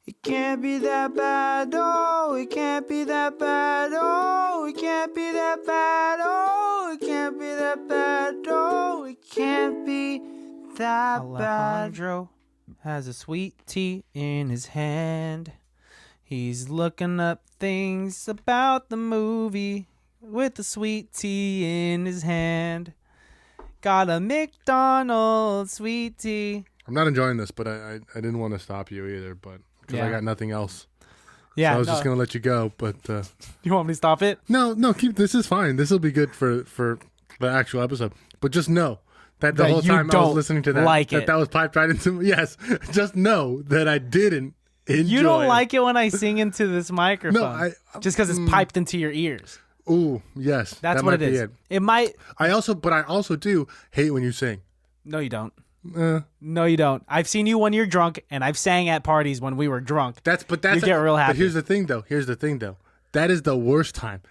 It can't be that bad, oh, it can't be that bad, oh, it can't be that bad, oh, it can't be that bad, oh, it can't be that bad. Alejandro has a sweet tea in his hand. He's looking up things about the movie with the sweet tea in his hand. Got a McDonald's sweet tea. I'm not enjoying this, but I didn't want to stop you either, but because I got nothing else. Yeah, so I was just gonna let you go, but you want me to stop it? No, keep this is fine. This will be good for the actual episode. But just know that the whole time I was listening to that, that was piped right into me. Yes, just know that I didn't enjoy. You don't like it when I sing into this microphone, just because it's piped into your ears. Ooh, yes, that's what it is. It might. I also do hate when you sing. No, you don't. No, you don't. I've seen you when you're drunk, and I've sang at parties when we were drunk. You get real happy. But here's the thing, though. That is the worst time.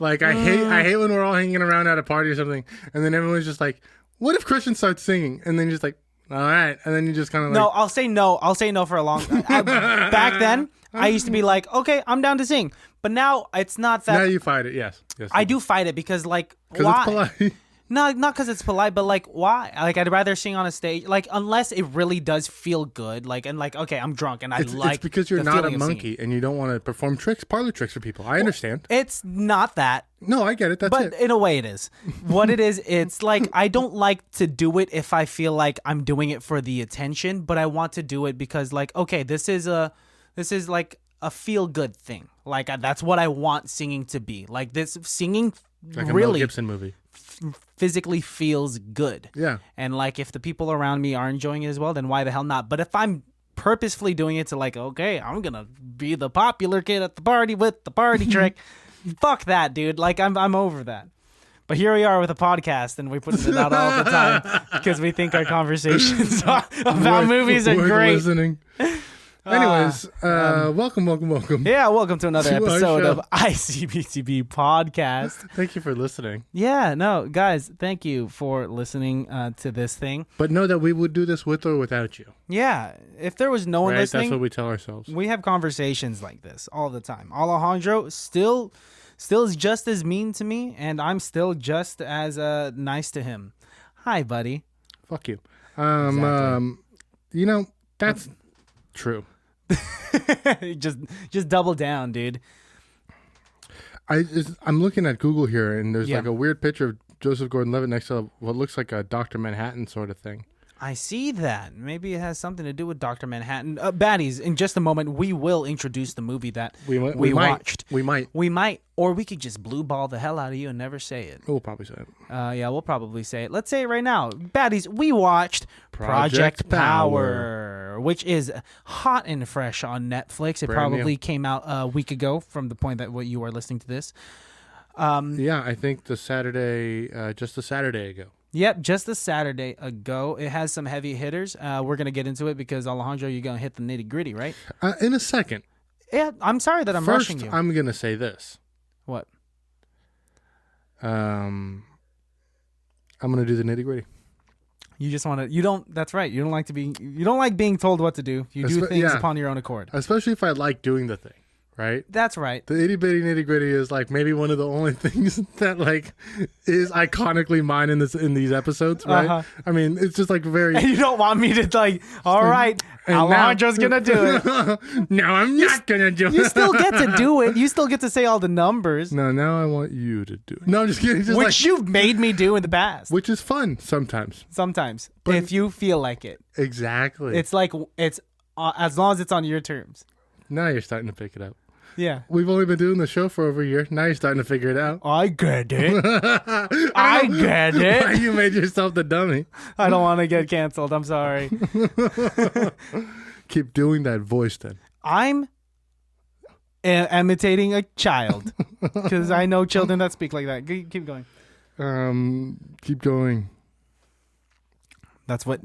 Like I hate when we're all hanging around at a party or something, and then everyone's just like, "What if Christian starts singing?" And then you're just like, "All right," and then you just kind of like, "No, I'll say no. I'll say no for a long time." Back then, I used to be like, "Okay, I'm down to sing," but now it's not that. Now you fight it, yes. I do fight it because, like, why? It's polite. No, not because it's polite, but like, why? Like, I'd rather sing on a stage, like, unless it really does feel good, like, and like, okay, I'm drunk and it's because you're not a monkey and you don't want to perform parlor tricks for people. I understand. It's not that. No, I get it. That's it. But in a way, it is. What it is, it's like I don't like to do it if I feel like I'm doing it for the attention, but I want to do it because, like, okay, this is like a feel good thing. Like that's what I want singing to be. Like this singing, like a really Mel Gibson movie. Physically feels good. Yeah. And like if the people around me are enjoying it as well, then why the hell not? But if I'm purposefully doing it to like, okay, I'm gonna be the popular kid at the party with the party trick, fuck that, dude. Like I'm over that. But here we are with a podcast, and we put it out all the time because we think our conversations about movies are great. Listening. Anyways, welcome. Yeah, welcome to another episode of ICBTB podcast. Thank you for listening. Yeah, no, guys, thank you for listening to this thing. But know that we would do this with or without you. Yeah, if there was no one listening, that's what we tell ourselves. We have conversations like this all the time. Alejandro still is just as mean to me, and I'm still just as nice to him. Hi, buddy. Fuck you. Exactly. You know, that's true. just double down, dude. I'm looking at Google here, and there's like a weird picture of Joseph Gordon-Levitt next to what looks like a Dr. Manhattan sort of thing. I see that. Maybe it has something to do with Dr. Manhattan. Baddies, in just a moment, we will introduce the movie that we watched. We might. Or we could just blue ball the hell out of you and never say it. We'll probably say it. Yeah, we'll probably say it. Let's say it right now. Baddies, we watched Project Power, which is hot and fresh on Netflix. It probably came out a week ago from the point that you are listening to this. Yeah, I think just a Saturday ago. Yep, just a Saturday ago. It has some heavy hitters. We're going to get into it because, Alejandro, you're going to hit the nitty gritty, right? In a second. Yeah, I'm sorry that I'm rushing you. I'm going to say this. What? I'm going to do the nitty gritty. You just want to, that's right. You don't like being told what to do. You do things upon your own accord. Especially if I like doing the thing. Right? That's right. The itty bitty nitty gritty is like maybe one of the only things that like is iconically mine in these episodes, right? Uh-huh. I mean, it's just like very. And you don't want me to like, all right, Alejandro's gonna do it. No, I'm not gonna do it. You still get to do it. You still get to say all the numbers. No, now I want you to do it. No, I'm just kidding. Which you've made me do in the past. Which is fun sometimes. But if you feel like it. Exactly. It's like it's as long as it's on your terms. Now you're starting to pick it up. Yeah. We've only been doing the show for over a year. Now you're starting to figure it out. I get it. I get it. Why you made yourself the dummy. I don't want to get canceled. I'm sorry. Keep doing that voice then. I'm imitating a child because I know children that speak like that. Keep going. Keep going. That's what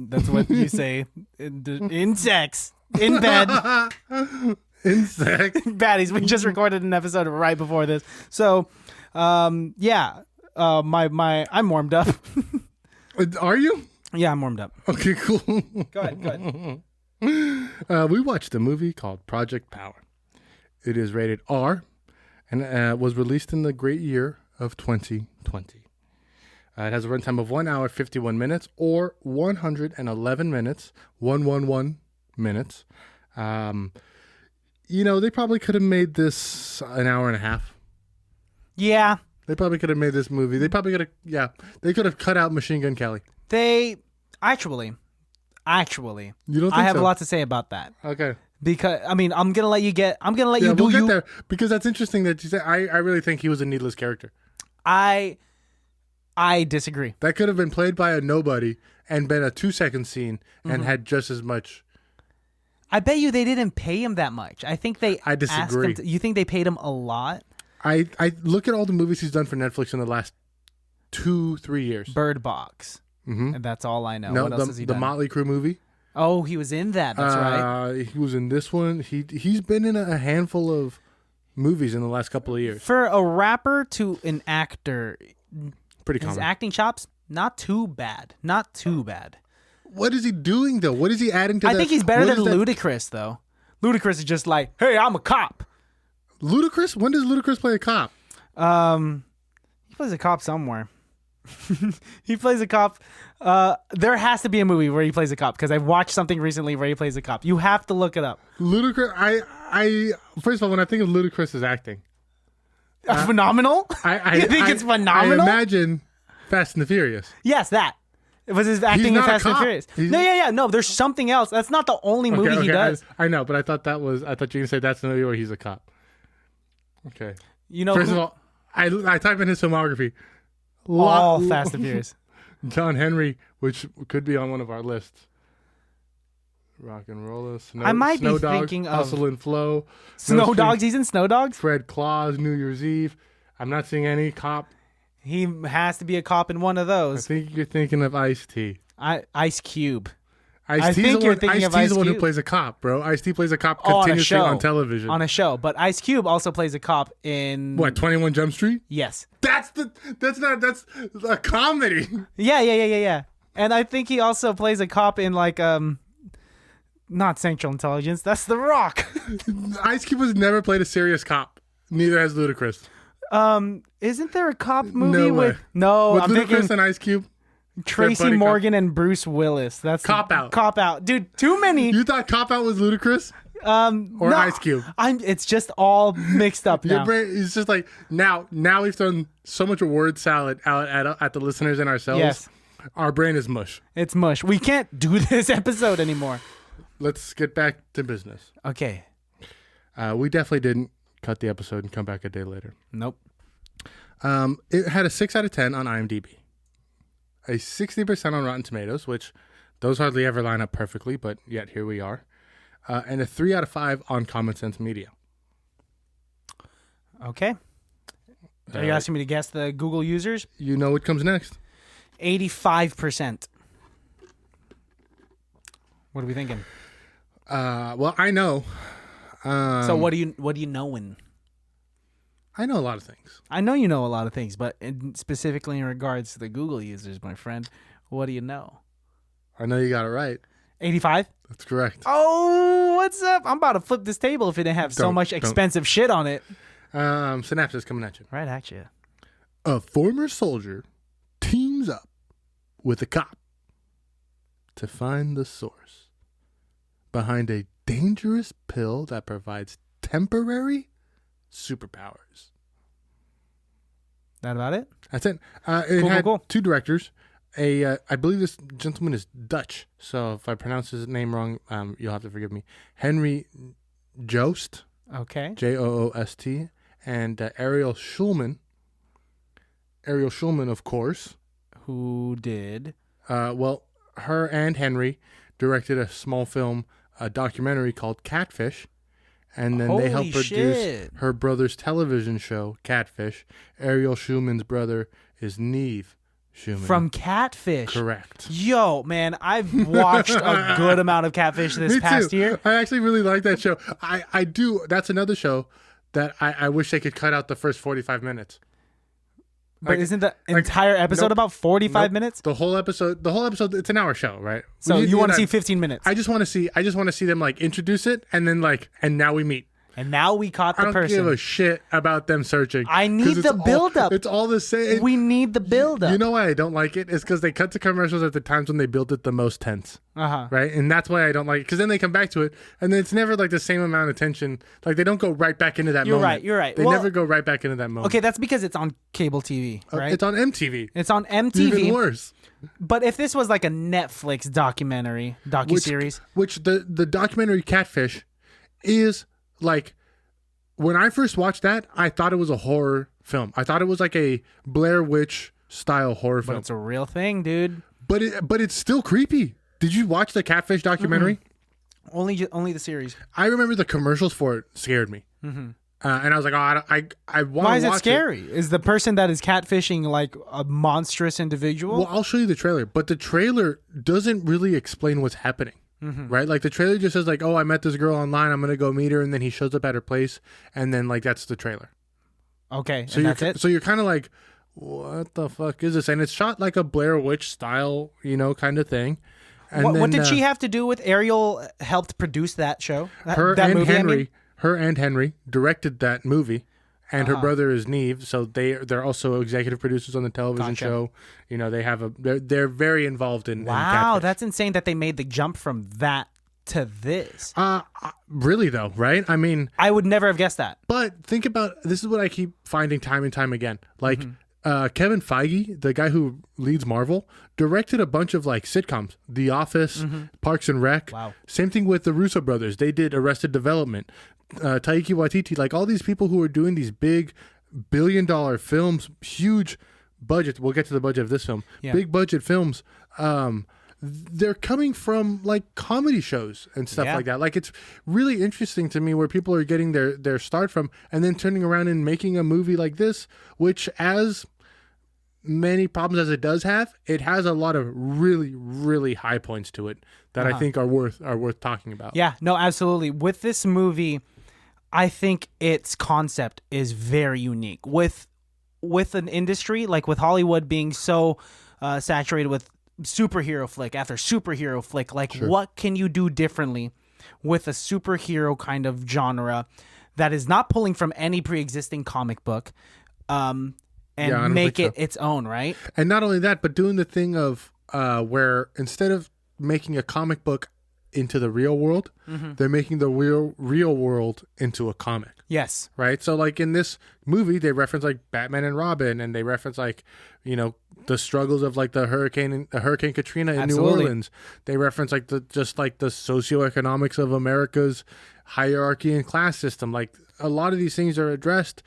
you say in sex, in bed. Insect. Baddies, we just recorded an episode right before this. So, I'm warmed up. Are you? Yeah, I'm warmed up. Okay, cool. Go ahead. We watched a movie called Project Power. It is rated R and was released in the great year of 2020. It has a runtime of 1 hour, 51 minutes, or 111 minutes, 111 minutes. They probably could have made this an hour and a half. Yeah. They probably could have made this movie. They probably could have, they could have cut out Machine Gun Kelly. They, actually, You don't think I have so? a lot to say about that. Okay. Because, I'm going to let you do we'll you. get there, because that's interesting that you say, I really think he was a needless character. I disagree. That could have been played by a nobody and been a 2-second scene and had just as much. I bet you they didn't pay him that much. I think they I disagree. asked him you think they paid him a lot? I look at all the movies he's done for Netflix in the last 2-3 years. Bird Box. Mm-hmm. And that's all I know. No, what else has he the done? Motley Crue movie. Oh, he was in that. That's right. He was in this one. He's been in a handful of movies in the last couple of years. For a rapper to an actor, Pretty his common. acting chops, not too bad. Not too bad. What is he doing, though? What is he adding to that? I think he's better what than is that- Ludacris, though. Ludacris is just like, hey, I'm a cop. Ludacris? When does Ludacris play a cop? He plays a cop somewhere. He plays a cop. There has to be a movie where he plays a cop because I've watched something recently where he plays a cop. You have to look it up. Ludacris. I first of all, when I think of Ludacris as acting, Phenomenal. You think it's phenomenal? I imagine Fast and the Furious. Yes, that. It was his acting in not a Fast and cop. Furious. No. There's something else. That's not the only movie he does. I know, but I thought you were gonna say that's the movie where he's a cop. Okay. First of all, I type in his filmography. All Fast and Furious. John Henry, which could be on one of our lists. Rock and Rollers. I might be Snow Dogs, thinking of Hustle and Flow. Snow Dogs. He's in Snow Dogs. Fred Claus, New Year's Eve. I'm not seeing any cop. He has to be a cop in one of I those. think you're thinking of Ice-T. Ice Cube. Ice-T's think the you're one, thinking of Ice-T's the one who Ice-Cube. plays a cop, bro. Ice-T plays a cop On a continuously show. on television. On a show. But Ice Cube also plays a cop in... What, 21 Jump Street? Yes. That's a comedy. Yeah. And I think he also plays a cop in not Central Intelligence. That's The Rock. Ice Cube has never played a serious cop. Neither has Ludacris. Isn't there a cop movie No way. with... No, With I'm Ludacris thinking and Ice Cube? Tracy buddy Morgan and Bruce Willis. That's Cop Out. Cop Out. Dude, too many. You thought Cop Out was Ludacris? Or No, Ice Cube? It's just all mixed up Your now. brain is just like, now we've thrown so much word salad out at the listeners and ourselves. Yes. Our brain is mush. It's mush. We can't do this episode anymore. Let's get back to business. Okay. We definitely didn't cut the episode and come back a day later. Nope. It had a 6 out of 10 on IMDb. A 60% on Rotten Tomatoes, which those hardly ever line up perfectly, but yet here we are. And a 3 out of 5 on Common Sense Media. Okay. Are you asking me to guess the Google users? You know what comes next. 85%. What are we thinking? Well, I know. So what do you knowing? I know a lot of things. I know you know a lot of things, but specifically in regards to the Google users, my friend, what do you know? I know you got it right. 85? That's correct. Oh, what's up? I'm about to flip this table if it didn't have so much expensive shit on it. Synapses coming at you. Right at you. A former soldier teams up with a cop to find the source behind a dangerous pill that provides temporary superpowers. That about it? That's it. It had cool. 2 directors. I believe this gentleman is Dutch, so if I pronounce his name wrong, you'll have to forgive me. Henry Joost, Okay. Joost, and Ariel Schulman. Ariel Schulman, of course. Who did? Well, her and Henry directed a small film, a documentary called Catfish, and then they helped produce her brother's television show, Catfish. Ariel Schulman's brother is Neve Schulman. From Catfish. Correct. Yo, man, I've watched a good amount of Catfish this Me past too. year. I actually really like that show. I do. That's another show that I wish they could cut out the first 45 minutes. But isn't the entire episode about 45 minutes? The whole episode, it's an hour show, right? So you want to see 15 minutes? I just want to see them like introduce it and then like, and now we meet. And now we caught the person. I don't give a shit about them searching. I need the build-up. It's all the same. We need the build-up. You know why I don't like it? It's because they cut to commercials at the times when they build it the most tense. Right? And that's why I don't like it. Because then they come back to it, and then it's never like the same amount of tension. Like they don't go right back into that moment. You're right. They never go right back into that moment. Okay, that's because it's on cable TV, right? It's on MTV. It's on MTV. Even worse. But if this was like a Netflix docuseries. Which the documentary Catfish is like... When I first watched that, I thought it was a horror film. I thought it was like a Blair Witch style horror film. But it's a real thing, dude. But it's still creepy. Did you watch the Catfish documentary? Mm-hmm. Only the series. I remember the commercials for it scared me. Mm-hmm. And I was like, oh, I want to watch it. Why is it scary? Is the person that is catfishing like a monstrous individual? Well, I'll show you the trailer. But the trailer doesn't really explain what's happening. Mm-hmm. Right? Like the trailer just says like, oh, I met this girl online. I'm going to go meet her. And then he shows up at her place. And then like, that's the trailer. Okay. So that's it. So you're kind of like, what the fuck is this? And it's shot like a Blair Witch style, kind of thing. And what did she have to do with Ariel helped produce that show? Her and Henry directed that movie. And her brother is Neve, so they're also executive producers on the television show. They're very involved in. Wow, that's insane that they made the jump from that to this. Really though, right? I mean, I would never have guessed that. But think about this is what I keep finding time and time again. Like Kevin Feige, the guy who leads Marvel, directed a bunch of like sitcoms, The Office, Parks and Rec. Wow. Same thing with the Russo brothers. They did Arrested Development. Taika Waititi, like all these people who are doing these big billion-dollar films, huge budget. We'll get to the budget of this film. Yeah. Big budget films. They're coming from like comedy shows and stuff like that. Like it's really interesting to me where people are getting their start from, and then turning around and making a movie like this, which as many problems as it does have, it has a lot of really, really high points to it that I think are worth talking about. Yeah, no, absolutely. With this movie, I think its concept is very unique. With an industry, like with Hollywood being so saturated with superhero flick after superhero flick, like what can you do differently with a superhero kind of genre that is not pulling from any pre-existing comic book and make it its own, right? And not only that, but doing the thing of where instead of making a comic book into the real world, they're making the real world into a comic. Yes. Right? So like in this movie, they reference like Batman and Robin, and they reference like, the struggles of like the Hurricane Katrina in New Orleans. They reference like the socioeconomics of America's hierarchy and class system. Like a lot of these things are addressed.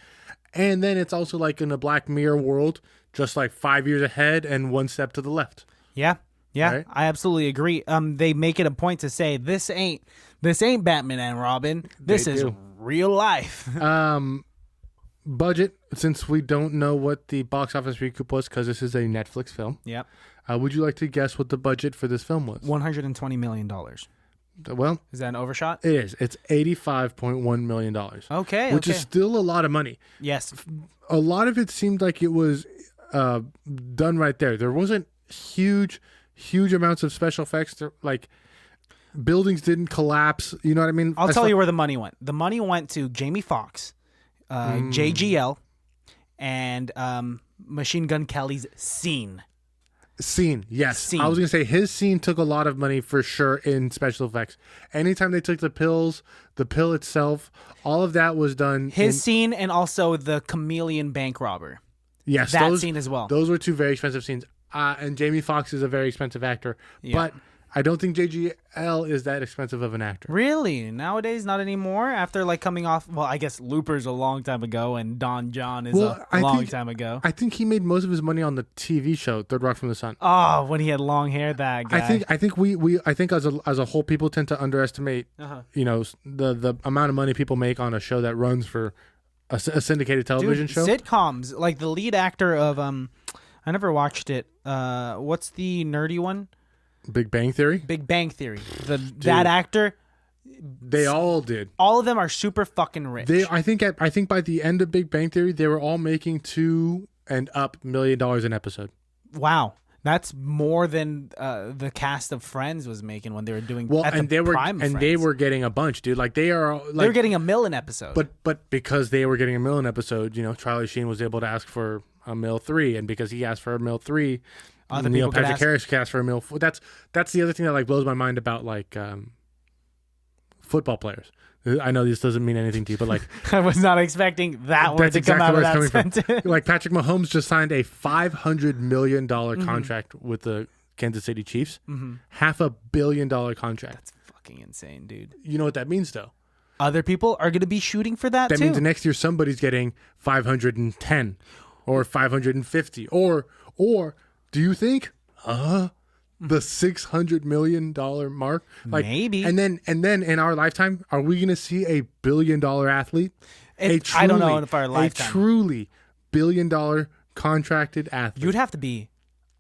And then it's also like in a Black Mirror world, just like 5 years ahead and one step to the left. Yeah. Yeah, right? I absolutely agree. They make it a point to say this ain't Batman and Robin. This is real life. Budget, since we don't know what the box office recoup was because this is a Netflix film. Yep. Would you like to guess what the budget for this film was? $120 million. Well, is that an overshot? It is. It's $85.1 million. Okay. Which is still a lot of money. Yes. A lot of it seemed like it was done right there. There wasn't huge amounts of special effects. Like buildings didn't collapse. You know what I mean? I'll tell you where the money went. The money went to Jamie Foxx, JGL, and Machine Gun Kelly's Scene. Yes. Scene. I was going to say his scene took a lot of money for sure in special effects. Anytime they took the pills, the pill itself, all of that was done. His scene and also the chameleon bank robber. Yes. That scene as well. Those were two very expensive scenes. And Jamie Foxx is a very expensive actor. Yeah. But I don't think JGL is that expensive of an actor. Really? Nowadays, not anymore? After like coming off, well, I guess Looper's a long time ago and Don John is a long time ago. I think he made most of his money on the TV show, Third Rock from the Sun. Oh, when he had long hair, that guy. I think as a whole, people tend to underestimate, the amount of money people make on a show that runs for a syndicated television show. Sitcoms, like the lead actor of, I never watched it. What's the nerdy one? Big Bang Theory? Big Bang Theory. That actor. They all did. All of them are super fucking rich. I think by the end of Big Bang Theory, they were all making $2 and up $1 million an episode. Wow. That's more than the cast of Friends was making when they were doing they were getting a bunch, dude. Like they are like, they were getting $1 million an episode. But because they were getting $1 million an episode, Charlie Sheen was able to ask for $1.3 million, and because he asked for $1.3 million, other Neil people Patrick Harris asked for $1 million. That's the other thing that like blows my mind about like football players. I know this doesn't mean anything to you, but like I was not expecting that word to come out of that sentence. Like Patrick Mahomes just signed a $500 million contract with the Kansas City Chiefs. $500 million contract. That's fucking insane, dude. You know what that means, though? Other people are going to be shooting for that too. That means the next year somebody's getting 510 or 550 or do you think the $600 million mark? Like, maybe. And then in our lifetime, are we going to see a $1 billion athlete? I don't know if our lifetime. A truly $1 billion contracted athlete. You'd have to be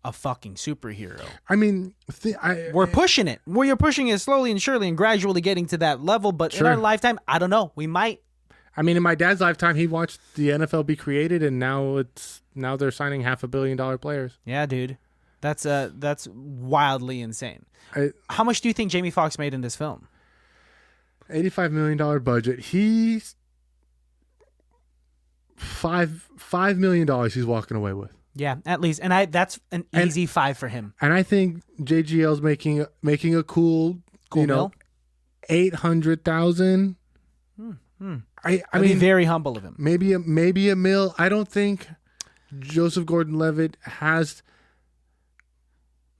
a fucking superhero. I mean, we're pushing it. You're pushing it slowly and surely and gradually getting to that level. But in our lifetime, I don't know. We might. I mean, in my dad's lifetime, he watched the NFL be created, and now they're signing $500 million players. Yeah, dude. That's wildly insane. How much do you think Jamie Foxx made in this film? $85 million budget. He's $5 million he's walking away with. Yeah, at least, and that's an easy 5 for him. And I think JGL's making a cool mill? 800,000. I mean, very humble of him. Maybe a mill. I don't think Joseph Gordon-Levitt has.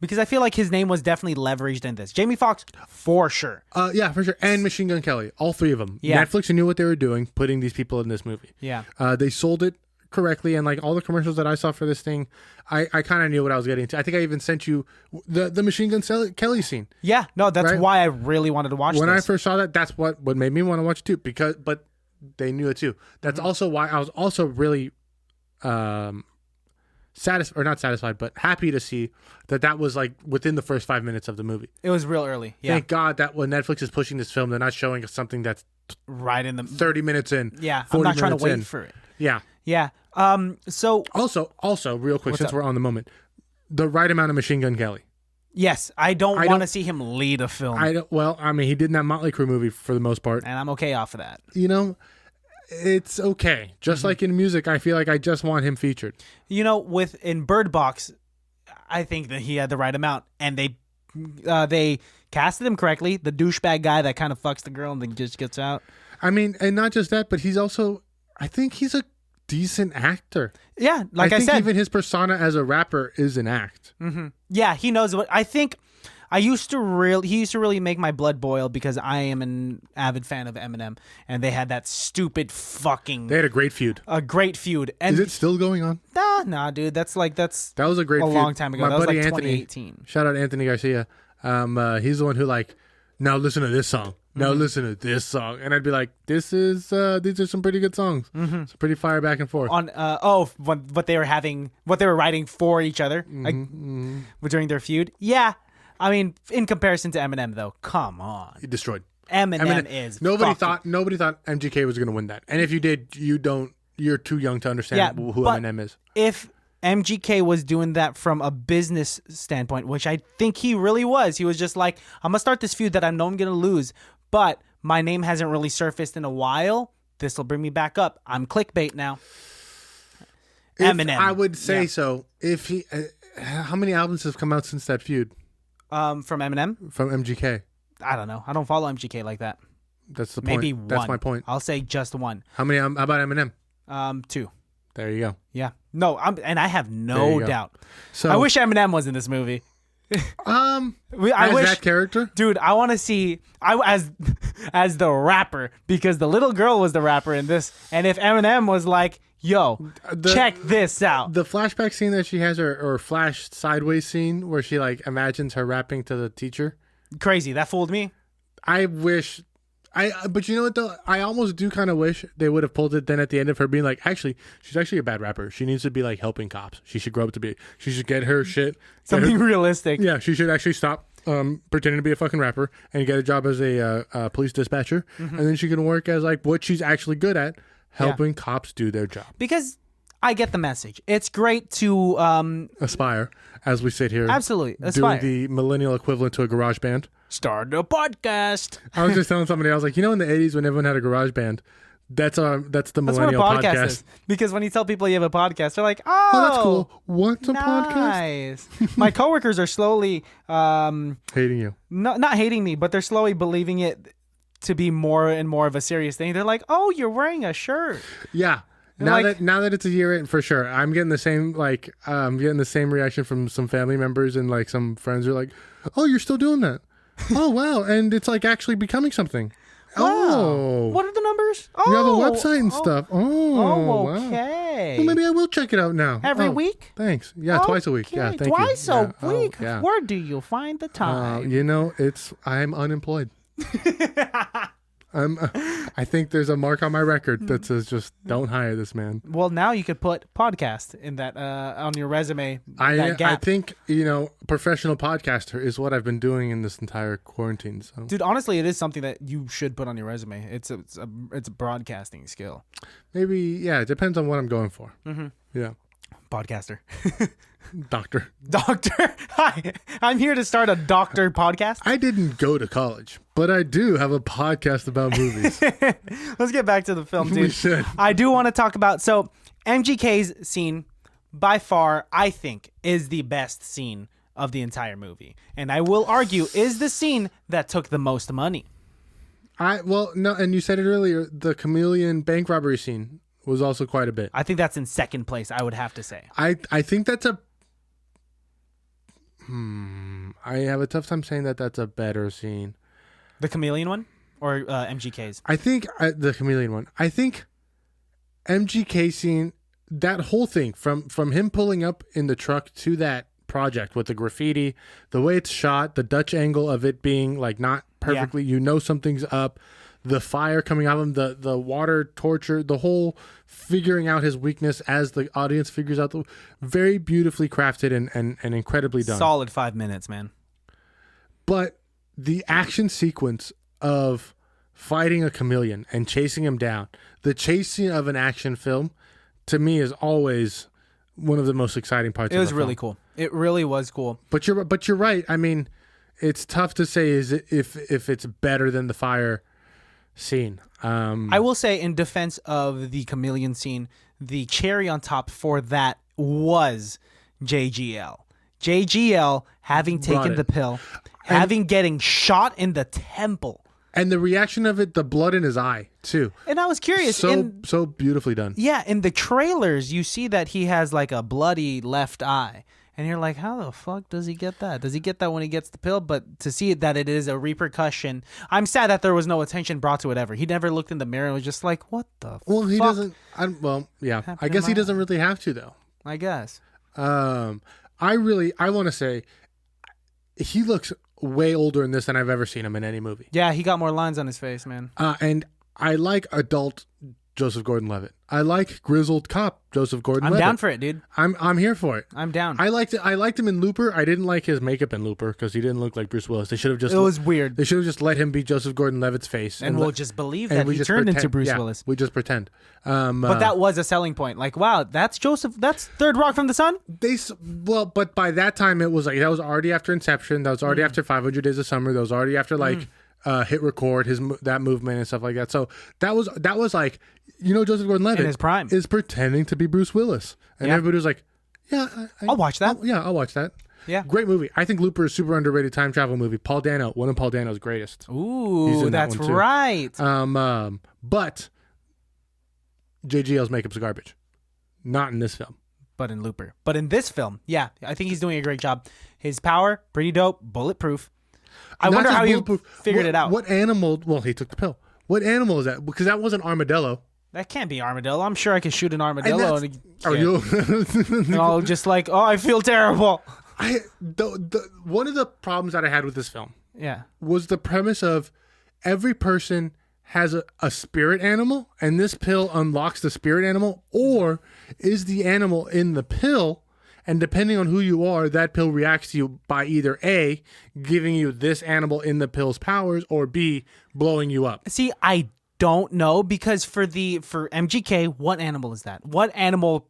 Because I feel like his name was definitely leveraged in this. Jamie Foxx, for sure. Yeah, for sure. And Machine Gun Kelly. All three of them. Yeah. Netflix knew what they were doing, putting these people in this movie. Yeah. They sold it correctly. And like all the commercials that I saw for this thing, I kind of knew what I was getting to. I think I even sent you the Machine Gun Kelly scene. Yeah. No, that's why I really wanted to watch When this. I first saw that, that's what made me want to watch it too. But they knew it too. That's also why I was also really not satisfied, but happy to see that was like within the first 5 minutes of the movie. It was real early. Yeah. Thank God that when Netflix is pushing this film, they're not showing us something that's right in the 30 minutes in. Yeah, I'm not trying to wait for it. Yeah. Yeah. So also real quick, since we're on the moment, the right amount of Machine Gun Kelly. Yes, I don't want to see him lead a film. I mean, he did in that Motley Crue movie for the most part, and I'm okay off of that. It's okay. Just like in music, I feel like I just want him featured. In Bird Box, I think that he had the right amount, and they casted him correctly. The douchebag guy that kind of fucks the girl and then just gets out. I mean, and not just that, but I think he's a decent actor. Yeah, I think even his persona as a rapper is an act. Mm-hmm. Yeah, he knows what. I think he used to really make my blood boil because I am an avid fan of Eminem, and they had that stupid fucking. They had a great feud. And is it still going on? Nah, dude. That was a great feud. Long time ago. My that was buddy like Anthony, 2018. Shout out Anthony Garcia. He's the one who now listen to this song. Now listen to this song, and I'd be like, these are some pretty good songs. Mm-hmm. It's pretty fire back and forth. On what they were writing for each other during their feud. Yeah. I mean, in comparison to Eminem, though, come on. He destroyed. Eminem is. Nobody thought MGK was going to win that. And if you did, you're too young to understand who Eminem is. If MGK was doing that from a business standpoint, which I think he really was, he was just like, I'm going to start this feud that I know I'm going to lose, but my name hasn't really surfaced in a while. This will bring me back up. I'm clickbait now. Eminem. I would say so. If he, how many albums have come out since that feud? From Eminem? From MGK. I don't know. I don't follow MGK like that. That's the Maybe point. one. That's my point. I'll say just one. How many? How about Eminem? 2. There you go. Yeah. No, and I have no doubt. So I wish Eminem was in this movie. I wish that character, dude. I want to see as the rapper, because the little girl was the rapper in this, and if Eminem was like, "Yo, check this out," the flashback scene that she has, or flash sideways scene where she imagines her rapping to the teacher, crazy. That fooled me. I wish. But you know what though? I almost do kind of wish they would have pulled it then at the end of her being like, actually, she's actually a bad rapper. She needs to be helping cops. She should grow up to be. She should get her shit. Something realistic. Yeah, she should actually stop pretending to be a fucking rapper and get a job as a police dispatcher, and then she can work as what she's actually good at, helping cops do their job. Because I get the message. It's great to Aspire, as we sit here. absolutely aspire. Doing the millennial equivalent to a garage band. Start a podcast. I was just telling somebody, I was like, in the 80s when everyone had a garage band, that's the That's what a millennial podcast podcast. is. Because when you tell people you have a podcast, they're like, oh, Oh, that's cool. What's a podcast? nice. My coworkers are slowly Hating you. not hating me, but they're slowly believing it to be more and more of a serious thing. They're like, oh, you're wearing a shirt. Yeah. Now that it's a year in, for sure, I'm getting the same reaction from some family members and like some friends are like, "Oh, you're still doing that? Oh, wow!" And it's like actually becoming something. Wow. Oh, What are the numbers? Oh, you have a website and stuff. Oh, Oh, wow. okay. Well, maybe I will check it out now. Every Oh, week? Thanks. Yeah, twice a week. Yeah, Okay, thank twice you. a Yeah. Oh, week. yeah. Where do you find the time? I'm unemployed. I think there's a mark on my record that says just don't hire this man. Well, now you could put podcast in that on your resume. I that gap. think professional podcaster is what I've been doing in this entire quarantine. So, Dude, honestly, it is something that you should put on your resume. It's a broadcasting skill. maybe it depends on what I'm going for. Mm-hmm. Yeah, Podcaster. doctor. Doctor. Hi. I'm here to start a doctor podcast. I didn't go to college, but I do have a podcast about movies. Let's get back to the film, dude. We should. I do want to talk about MGK's scene by far, I think, is the best scene of the entire movie. And I will argue is the scene that took the most money. No, and you said it earlier, the chameleon bank robbery scene was also quite a bit. I think that's in second place, I would have to say. I think that's I have a tough time saying that's a better scene. The chameleon one or MGK's? I think the chameleon one. I think MGK scene, that whole thing from him pulling up in the truck to that project with the graffiti, the way it's shot, the Dutch angle of it being like not perfectly, something's up, the fire coming out of him, the water torture, the whole figuring out his weakness as the audience figures out, very beautifully crafted and incredibly done. Solid 5 minutes, man. But the action sequence of fighting a chameleon and chasing him down, the chase scene of an action film, to me is always one of the most exciting parts. It was really cool. It really was cool. But you're right. I mean, it's tough to say if it's better than the fire scene. I will say, in defense of the chameleon scene, the cherry on top for that was JGL. JGL having taken the pill, getting shot in the temple. And the reaction of it, the blood in his eye, too. And I was curious. So beautifully done. Yeah, in the trailers, you see that he has like a bloody left eye. And you're like, how the fuck does he get that? Does he get that when he gets the pill? But to see that it is a repercussion, I'm sad that there was no attention brought to it ever. He never looked in the mirror and was just like, what the Well, fuck? he doesn't. I guess he doesn't really have to, though. I guess. I want to say he looks way older in this than I've ever seen him in any movie. Yeah, he got more lines on his face, man. And I like adult Joseph Gordon-Levitt. I like grizzled cop Joseph Gordon-Levitt. I'm down for it, dude. I'm here for it. I'm down. I liked him in Looper. I didn't like his makeup in Looper because he didn't look like Bruce Willis. They should have just. It was weird. They should have just let him be Joseph Gordon-Levitt's face, and we'll just believe that he turned into Bruce Willis. We just pretend. But that was a selling point. Like, wow, that's Joseph. That's Third Rock from the Sun. But by that time it was like that was already after Inception. That was already after 500 Days of Summer. That was already after Hit Record, that movement and stuff like that. So that was like, Joseph Gordon-Levitt in his prime is pretending to be Bruce Willis, and everybody was like, "Yeah, I'll watch that." I'll watch that. Yeah, great movie. I think Looper is super underrated time travel movie. Paul Dano, one of Paul Dano's greatest. Ooh, that's right. But JGL's makeup's garbage. Not in this film. But in Looper. But in this film, yeah, I think he's doing a great job. His power, pretty dope, bulletproof. I wonder how he figured it out. What animal? Well, he took the pill. What animal is that? Because that wasn't armadillo. That can't be armadillo. I'm sure I could shoot an armadillo. And I'll just like, I feel terrible. One of the problems that I had with this film, yeah, was the premise of every person has a spirit animal, and this pill unlocks the spirit animal, or is the animal in the pill, and depending on who you are, that pill reacts to you by either A, giving you this animal in the pill's powers, or B, blowing you up. See, I don't know because for MGK, what animal is that? What animal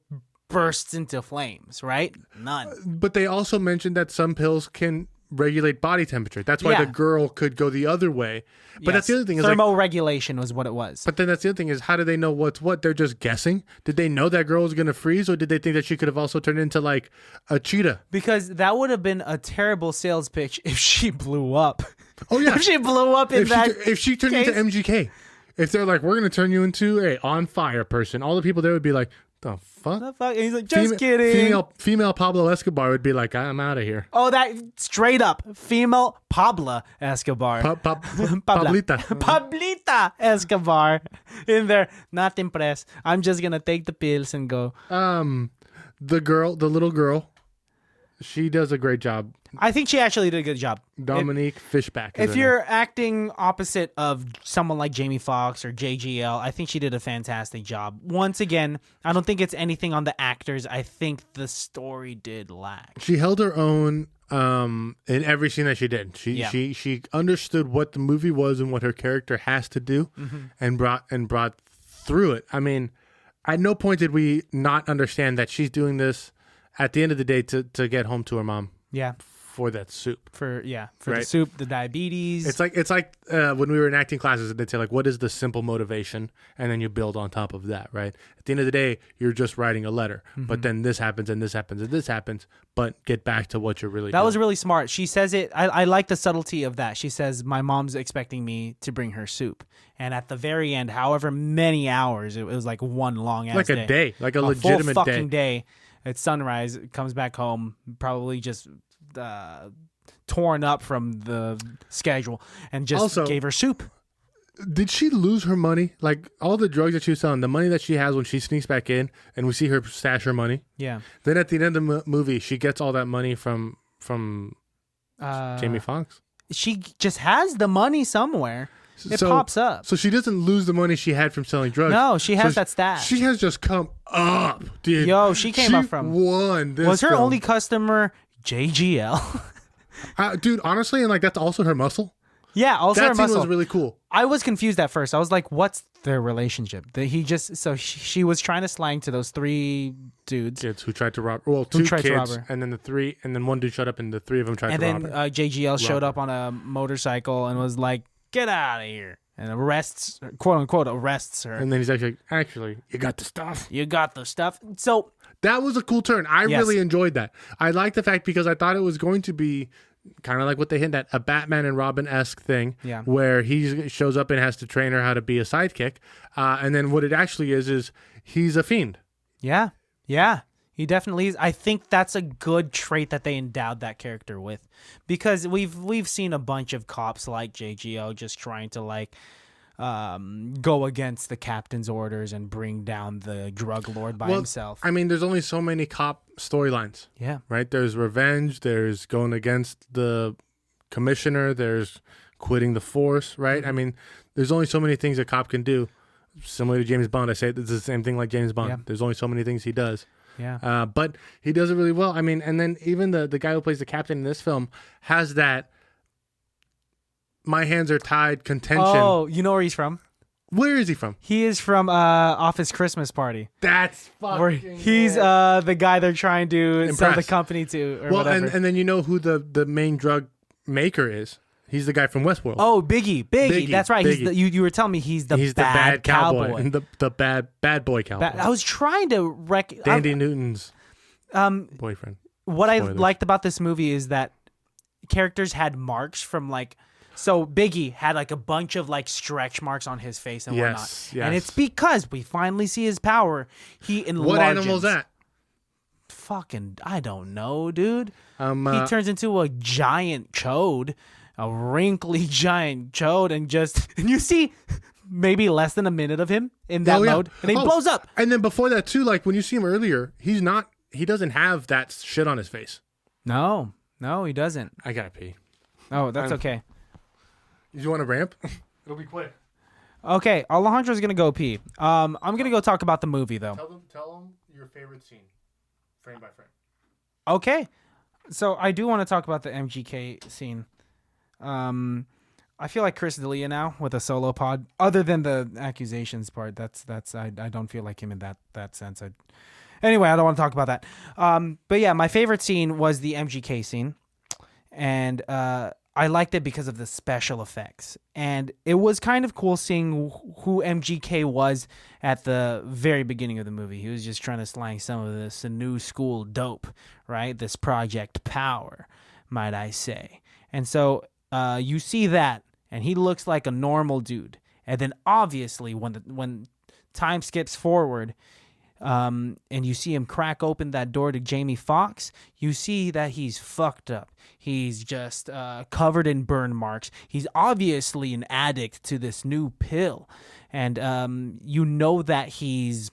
bursts into flames, right? None. But they also mentioned that some pills can regulate body temperature. That's why Yeah. the girl could go the other way. But that's the other thing is thermoregulation was what it was. But then that's the other thing is, how do they know what's what? They're just guessing. Did they know that girl was going to freeze, or did they think that she could have also turned into like a cheetah? Because that would have been a terrible sales pitch if she blew up. Oh yeah, If she blew up if she turned case. into MGK, if they're like, we're going to turn you into a on fire person, all the people there would be like, the fuck? The fuck? And he's like, just kidding. Female Pablo Escobar would be like, I'm out of here. Oh, that straight up female Pablo Escobar. Pablita. Pablita Escobar in there. Not impressed. I'm just gonna take the pills and go. The little girl, she does a great job. I think she actually did a good job. Dominique Fishback. If you're acting opposite of someone like Jamie Foxx or JGL, I think she did a fantastic job. Once again, I don't think it's anything on the actors. I think the story did lack. She held her own in every scene that she did. She understood what the movie was and what her character has to do, and brought through it. I mean, at no point did we not understand that she's doing this at the end of the day to get home to her mom. Yeah. For that soup. For right? the soup, the diabetes. It's like when we were in acting classes, they'd say like, what is the simple motivation? And then you build on top of that, right? At the end of the day, you're just writing a letter. But then this happens and this happens and this happens. But get back to what you're really doing. That was really smart. She says it. I like the subtlety of that. She says, my mom's expecting me to bring her soup. And at the very end, however many hours, it was like one long ass like day. a day. Like a full legitimate fucking day. At sunrise, comes back home, probably just torn up from the schedule, and just Also, gave her soup. Did she lose her money? Like all the drugs that she was selling, the money that she has when she sneaks back in, and we see her stash her money. Yeah. Then at the end of the movie, she gets all that money from Jamie Foxx. She just has the money somewhere. It pops up. So she doesn't lose the money she had from selling drugs. No, she has that stash. She has just come up, dude. Yo, she came up from. Won this Was her film. only customer JGL? Dude, honestly, and like that's also her muscle. Yeah, also That her scene muscle. was really cool. I was confused at first. I was like, "What's their relationship?" She was trying to slang to those three dudes. Kids who tried to rob. Well, two tried to rob kids, her. and then one dude showed up, and the three of them tried to rob her. JGL showed up on a motorcycle and was like, "Get out of here!" and arrests, quote unquote, arrests her. And then he's actually, you got the stuff. You got the stuff. So that was a cool turn. I really enjoyed that. I liked the fact because I thought it was going to be kind of like what they hint at, a Batman and Robin-esque thing, where he shows up and has to train her how to be a sidekick. And then what it actually is he's a fiend. Yeah. He definitely is. I think that's a good trait that they endowed that character with, because we've seen a bunch of cops like JGO just trying to like go against the captain's orders and bring down the drug lord by himself. I mean, there's only so many cop storylines. Yeah. Right? There's revenge, there's going against the commissioner, there's quitting the force, right? I mean, there's only so many things a cop can do. Similar to James Bond, I say it's the same thing like James Bond. Yeah. There's only so many things he does. Yeah. But he does it really well. I mean, and then even the guy who plays the captain in this film has that my hands are tied contention. Oh, you know where he's from? Where is he from? He is from Office Christmas Party. That's Where fucking he's the guy they're trying to sell the Impress. company to. Or well, whatever. and then you know who the main drug maker is. He's the guy from Westworld. Oh, Biggie. That's right. Biggie. You were telling me he's the bad cowboy. and the bad boy cowboy. I was trying to Dandy Newton's boyfriend. What I liked about this movie is that characters had marks from like. So Biggie had like a bunch of like stretch marks on his face and whatnot. Yes. And it's because we finally see his power. He enlarges. What animal's that? Fucking, I don't know, dude. He turns into a giant chode, a wrinkly giant chode, and you see maybe less than a minute of him in that mode, and he blows up. And then before that too, like when you see him earlier, he doesn't have that shit on his face. No, he doesn't. I gotta pee. Oh, that's okay. You want to ramp? It'll be quick. Okay, Alejandro's gonna go pee. I'm gonna go talk about the movie though. Tell them your favorite scene, frame by frame. Okay, so I do want to talk about the MGK scene. I feel like Chris D'Elia now with a solo pod. Other than the accusations part, that's I don't feel like him in that sense. Anyway, I don't want to talk about that. But yeah, my favorite scene was the MGK scene, and I liked it because of the special effects. And it was kind of cool seeing who MGK was at the very beginning of the movie. He was just trying to slang some of this new school dope, right? This Project Power, might I say. And so you see that. And he looks like a normal dude. And then obviously when time skips forward, and you see him crack open that door to Jamie Foxx, you see that he's fucked up. He's just covered in burn marks. He's obviously an addict to this new pill. And you know that he's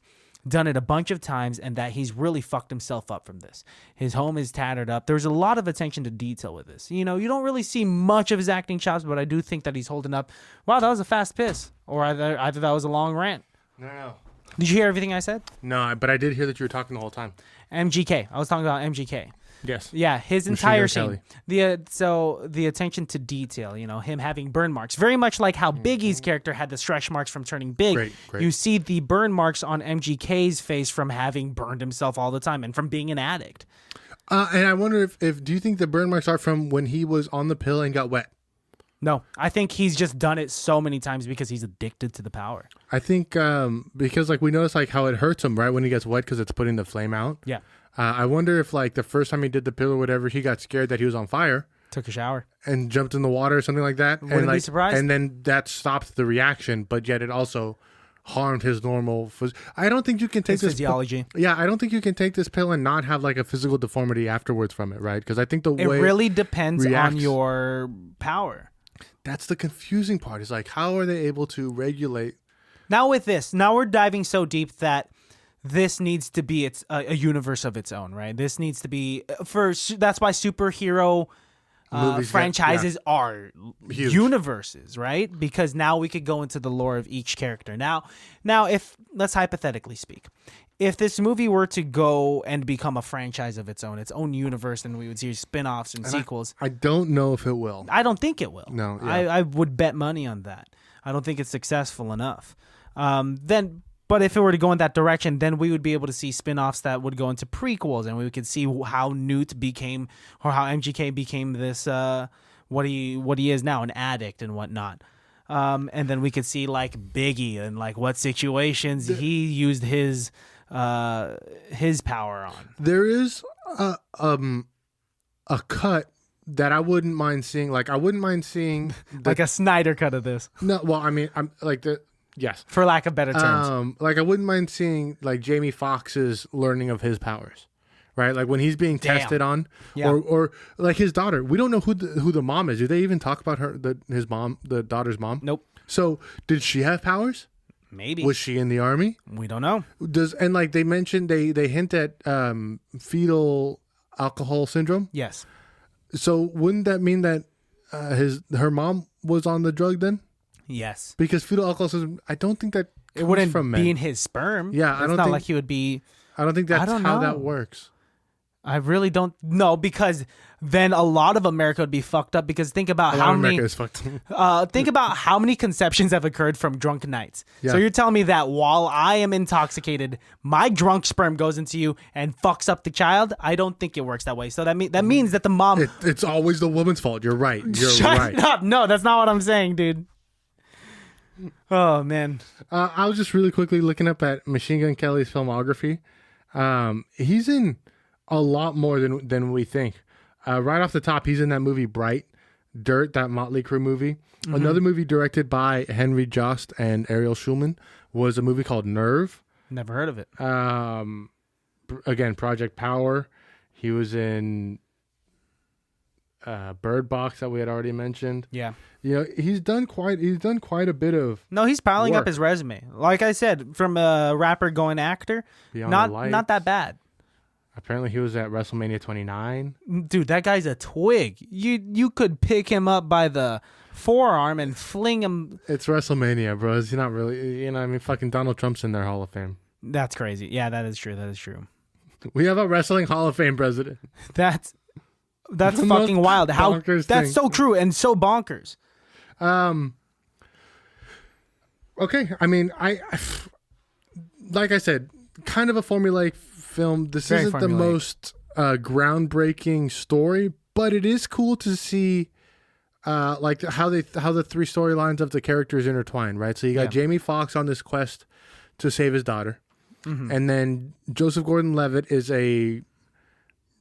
done it a bunch of times and that he's really fucked himself up from this. His home is tattered up. There's a lot of attention to detail with this. You know, you don't really see much of his acting chops, but I do think that he's holding up. Wow, that was a fast piss. Or either that was a long rant. No. Did you hear everything I said? No, but I did hear that you were talking the whole time. MGK. I was talking about MGK. Yes. Yeah, his entire scene. The attention to detail, you know, him having burn marks. Very much like how Biggie's character had the stretch marks from turning big. Great. You see the burn marks on MGK's face from having burned himself all the time and from being an addict. And I wonder if do you think the burn marks are from when he was on the pill and got wet? No, I think he's just done it so many times because he's addicted to the power. I think because like we notice like how it hurts him right when he gets wet because it's putting the flame out. Yeah. I wonder if like the first time he did the pill or whatever, he got scared that he was on fire. Took a shower. And jumped in the water or something like that. Wouldn't be surprised. And then that stopped the reaction, but yet it also harmed his normal. I don't think you can take his physiology. I don't think you can take this pill and not have like a physical deformity afterwards from it, right? Because I think it really depends on your power. That's the confusing part. Is like, how are they able to regulate? Now with this, we're diving so deep that this needs to be a universe of its own, right? This needs to be that's why superhero franchises are huge universes, right? Because now we could go into the lore of each character. Now, if let's hypothetically speak, if this movie were to go and become a franchise of its own universe, and we would see spin-offs and sequels, I don't know if it will. I don't think it will. No, yeah. I would bet money on that. I don't think it's successful enough. But if it were to go in that direction, then we would be able to see spin-offs that would go into prequels, and we could see how Newt became, or how MGK became this, what he is now, an addict and whatnot. And then we could see like Biggie and like what situations he used his power on. There is a cut that I wouldn't mind seeing. Like I wouldn't mind seeing like a Snyder cut of this. No, well, I mean, I'm like the. Yes. For lack of better terms. Like I wouldn't mind seeing like Jamie Foxx's learning of his powers, right? Like when he's being tested on, or like his daughter. We don't know who the mom is. Do they even talk about his mom, the daughter's mom? Nope. So did she have powers? Maybe. Was she in the army? We don't know. And like they mentioned, they hint at fetal alcohol syndrome. Yes. So wouldn't that mean that her mom was on the drug then? Yes, because fetal alcoholism, I don't think that it wouldn't from be men. in his sperm. Yeah, it's not like he would be. I don't think that's how that works. I really don't know, because then a lot of America would be fucked up. Because think about how many. America is fucked up. Think about how many conceptions have occurred from drunk nights. Yeah. So you're telling me that while I am intoxicated, my drunk sperm goes into you and fucks up the child? I don't think it works that way. So that means that the mom. It's always the woman's fault. You're right. Shut right. up! No, that's not what I'm saying, dude. Oh man! I was just really quickly looking up at Machine Gun Kelly's filmography. He's in a lot more than we think. Right off the top, he's in that movie Bright, Dirt, that Motley Crue movie. Mm-hmm. Another movie directed by Henry Jost and Ariel Schulman was a movie called Nerve. Never heard of it. Again, Project Power. He was in Bird Box that we had already mentioned. Yeah. You know, he's done quite a bit of. No, he's piling work. up his resume. Like I said, from a rapper going actor, not that bad. Apparently, he was at WrestleMania 29. Dude, that guy's a twig. You could pick him up by the forearm and fling him. It's WrestleMania, bro. He's not really. You know, I mean, fucking Donald Trump's in their Hall of Fame. That's crazy. Yeah, that is true. We have a wrestling Hall of Fame president. That's fucking wild. How that's so true and so bonkers. Okay. I mean, like I said, kind of a formulaic film. This Very isn't the formulaic. most groundbreaking story, but it is cool to see like how the three storylines of the characters intertwine, right? So you got Yeah. Jamie Foxx on this quest to save his daughter, and then Joseph Gordon-Levitt is a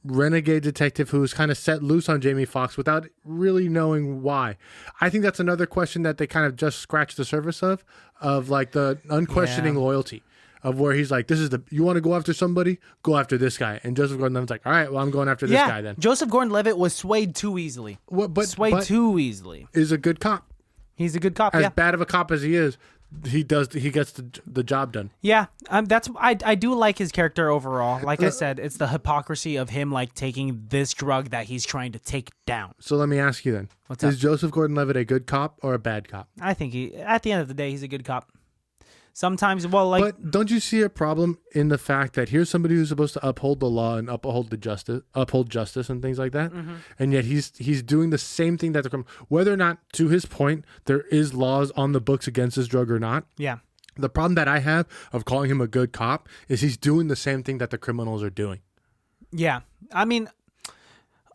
renegade detective who's kind of set loose on Jamie Foxx without really knowing why. I think that's another question that they kind of just scratched the surface of like the unquestioning Yeah. loyalty of where he's like, you want to go after somebody, go after this guy. And Joseph Gordon-Levitt's like, all right, well, I'm going after this guy then. Joseph Gordon-Levitt was swayed too easily. But Too easily. is a good cop. He's a good cop. As Yeah. bad of a cop as he is, he gets the job done. Yeah, I do like his character overall. Like I said, it's the hypocrisy of him like taking this drug that he's trying to take down. So let me ask you then. What's is up? Joseph Gordon-Levitt a good cop or a bad cop? I think at the end of the day, he's a good cop. Sometimes, well, like But don't you see a problem in the fact that here's somebody who's supposed to uphold the law and uphold justice and things like that, and yet he's doing the same thing that the criminal. Whether or not, to his point, there is laws on the books against this drug or not. yeah, The problem that I have of calling him a good cop is he's doing the same thing that the criminals are doing. yeah. I mean,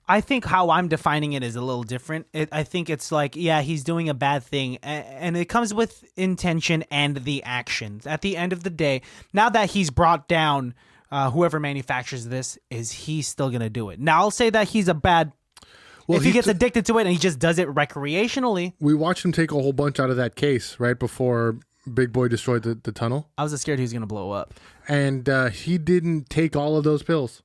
I think how I'm defining it is a little different. I think it's like, yeah, he's doing a bad thing, and it comes with intention and the actions. At the end of the day, now that he's brought down whoever manufactures this, is he still going to do it? Now, I'll say that he's a bad... Well, if he gets addicted to it and he just does it recreationally... We watched him take a whole bunch out of that case right before Big Boy destroyed the tunnel. I was scared he was going to blow up. And he didn't take all of those pills.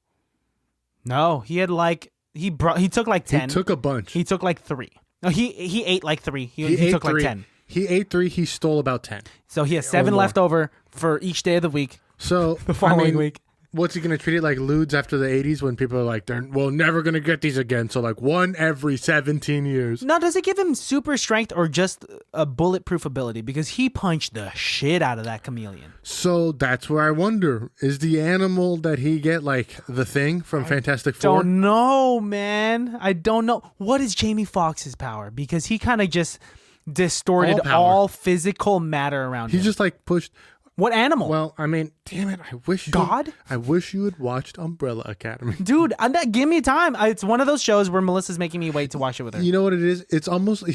No, he had like... He took like 10. He took a bunch. He took like 3. No, he ate like 3. He ate took 3. like 10. He ate 3. He stole about 10. So he has 7 more. left over for each day of the week. So The following week. What's he going to treat it like lewds after the 80s when people are like, we're never going to get these again. So like one every 17 years. Now, does it give him super strength or just a bulletproof ability? Because he punched the shit out of that chameleon. So that's where I wonder, is the animal that he get like the Thing from Fantastic Four? Don't know, man. I don't know. What is Jamie Foxx's power? Because he kind of just distorted All power. all physical matter around He him. just like pushed. What animal? Well, I mean, damn it. God? I wish you had watched Umbrella Academy. Dude, give me time. It's one of those shows where Melissa's making me wait to watch it with her. You know what it is?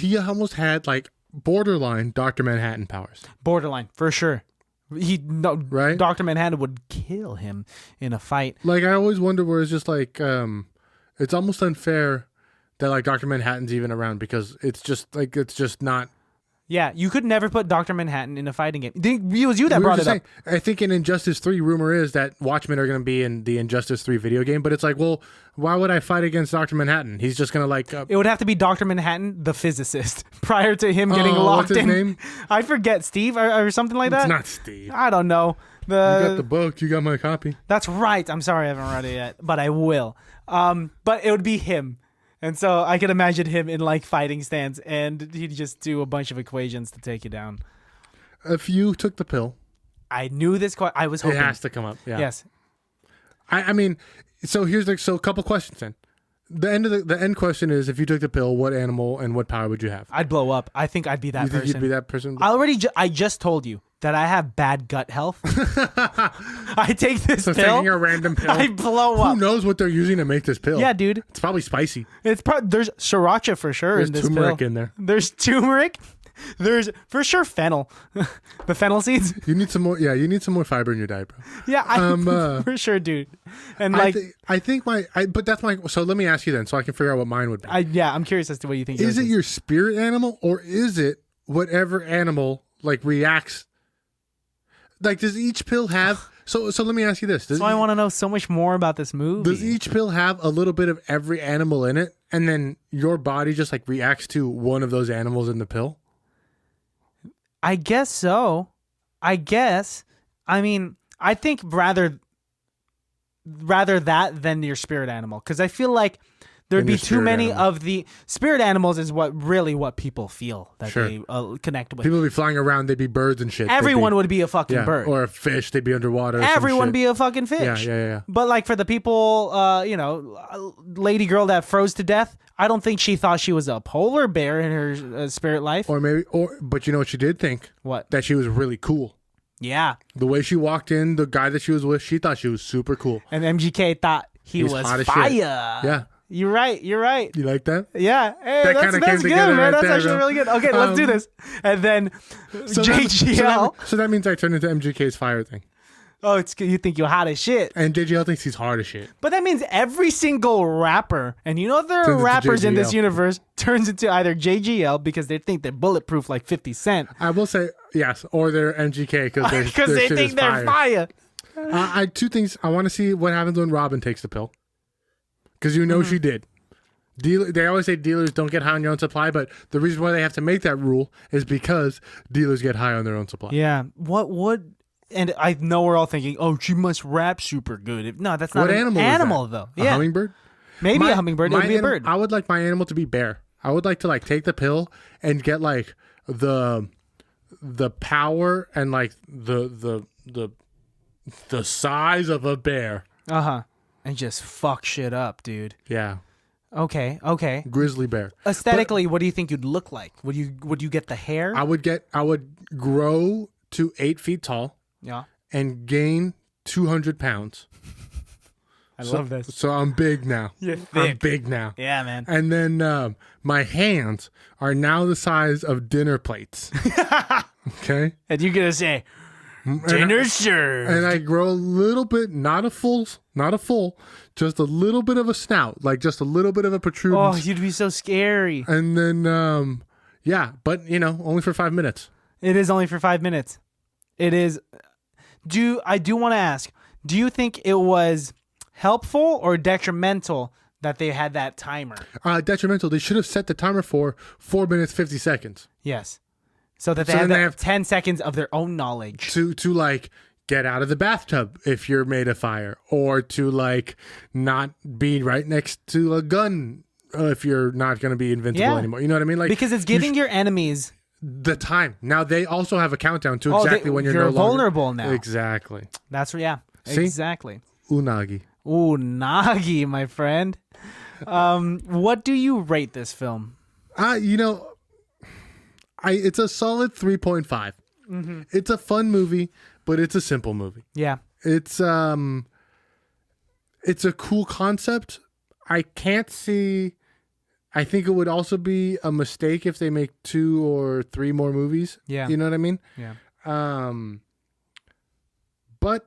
He almost had like borderline Dr. Manhattan powers. Borderline, for sure. Right? Dr. Manhattan would kill him in a fight. Like, I always wonder where it's just like, it's almost unfair that like Dr. Manhattan's even around because it's just not. Yeah, you could never put Dr. Manhattan in a fighting game. It was you that We were brought it just up. saying, I think in Injustice 3, rumor is that Watchmen are going to be in the Injustice 3 video game, but it's like, well, why would I fight against Dr. Manhattan? He's just going to like... It would have to be Dr. Manhattan, the physicist, prior to him getting locked what's his in. name? I forget, Steve or something like that. It's not Steve. I don't know. You got the book. You got my copy. That's right. I'm sorry I haven't read it yet, but I will. But it would be him. And so I could imagine him in like fighting stance and he'd just do a bunch of equations to take you down. If you took the pill, I knew this. I was hoping. it has to come up. Yeah. Yes. I mean, so here's a couple questions then. The end question is, if you took the pill, what animal and what power would you have? I'd blow up. I think I'd be that You think person. you'd be that person? I just told you that I have bad gut health. I take this So pill. taking a random pill. I blow Who up. knows what they're using to make this pill? Yeah, dude. It's probably spicy. There's sriracha for sure There's in this turmeric pill. in there. There's turmeric. There's for sure fennel. The fennel seeds. You need some more. Yeah, you need some more fiber in your diet, bro. Yeah, for sure, dude. And like, But that's my. So let me ask you then, so I can figure out what mine would be. I'm curious as to what you think. Is it your spirit animal or is it whatever animal like reacts? Like, does each pill have? So let me ask you this. So I want to know so much more about this movie. Does each pill have a little bit of every animal in it, and then your body just like reacts to one of those animals in the pill? I guess so. I guess. I mean, I think rather that than your spirit animal, because I feel like there'd Than be your too spirit many animal. of the spirit animals is what people feel that Sure. they connect with. People would be flying around. They'd be birds and shit. Everyone would be a fucking yeah, bird. or a fish. They'd be underwater. Or some Everyone shit. be a fucking fish. Yeah. But like for the people, lady girl that froze to death, I don't think she thought she was a polar bear in her spirit life. But you know what she did think? What? That she was really cool. Yeah. The way she walked in, the guy that she was with, she thought she was super cool. And MGK thought he's was hot as fire. shit. Yeah. You're right. You like that? Yeah. Hey, That that's kinda came good, together man. right That's there, actually bro. really good. Okay, let's do this. And then JGL. So that means I turned into MGK's fire thing. Oh, it's you think you're hot as shit. And JGL thinks he's hard as shit. But that means every single rapper, and you know there Turns are into rappers in this JGL. universe, turns into either JGL because they think they're bulletproof like 50 Cent. I will say yes, or they're MGK because They think they're fire. I two things. I want to see what happens when Robin takes the pill, because you know she did. They always say dealers don't get high on your own supply, but the reason why they have to make that rule is because dealers get high on their own supply. Yeah. What? And I know we're all thinking, oh, she must rap super good. No, that's not What an animal is that? though. A Yeah. hummingbird? Maybe a hummingbird. It would be a bird. I would like my animal to be bear. I would like to like take the pill and get like the power and like the size of a bear. Uh-huh. And just fuck shit up, dude. Yeah. Okay. Grizzly bear. Aesthetically, what do you think you'd look like? Would you get the hair? I would grow to 8 feet tall Yeah. and gain 200 pounds. I love this. So I'm big now. You're I'm thick. big now. Yeah, man. And then my hands are now the size of dinner plates. Okay. And you're gonna say, dinner served. And I grow a little bit, not a full, just a little bit of a snout, like just a little bit of a Oh, protuberance. you'd be so scary. And then, yeah, but only for 5 minutes. It is only for 5 minutes. It is. I do want to ask, do you think it was helpful or detrimental that they had that timer? Detrimental. They should have set the timer for 4 minutes, 50 seconds Yes. So that they So have, then they that have- 10 seconds of their own knowledge. to like get out of the bathtub if you're made of fire, or to like not be right next to a gun if you're not going to be invincible Yeah. anymore. You know what I mean? Like Because it's giving your enemies. the time. Now they also have a countdown to exactly when you're no longer vulnerable now. Exactly. That's yeah. See? Exactly. Unagi. Ooh, Nagi, my friend. What do you rate this film? It's a solid 3.5. Mm-hmm. It's a fun movie, but it's a simple movie. Yeah. It's a cool concept. I think it would also be a mistake if they make 2 or 3 more movies. Yeah. You know what I mean? Yeah. But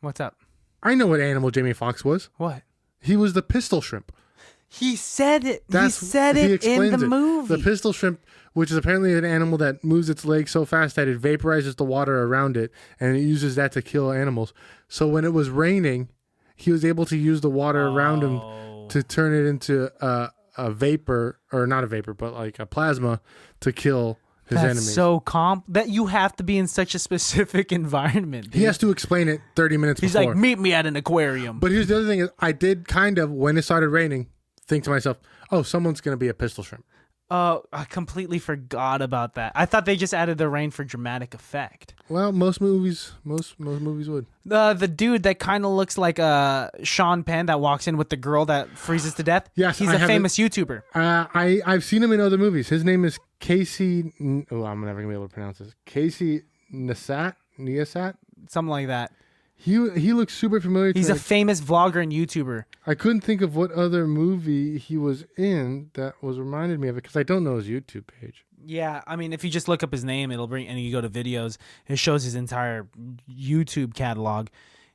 What's up? I know what animal Jamie Foxx was. What? He was the pistol shrimp. He said it. He in explains the it. movie. The pistol shrimp, which is apparently an animal that moves its legs so fast that it vaporizes the water around it, and it uses that to kill animals. So when it was raining, he was able to use the water around him to turn it into a vapor, or not a vapor, but like a plasma to kill his That's enemies. so that you have to be in such a specific environment. Dude. He has to explain it 30 minutes He's before. like, meet me at an aquarium. But here's the other thing: is I did kind of, when it started raining, think to myself, "Oh, someone's gonna be a pistol shrimp." I completely forgot about that. I thought they just added the rain for dramatic effect. Well, most movies would. The dude that kind of looks like Sean Penn that walks in with the girl that freezes to death. Yes, he's I a have famous YouTuber. I've seen him in other movies. His name is Casey. Oh, I'm never gonna be able to pronounce this. Casey Neistat. Something like that. He looks super familiar. He's to a me. famous vlogger and YouTuber. I couldn't think of what other movie he was in that was reminded me of it, because I don't know his YouTube page. Yeah, I mean, if you just look up his name, it'll bring, and you go to videos, it shows his entire YouTube catalog,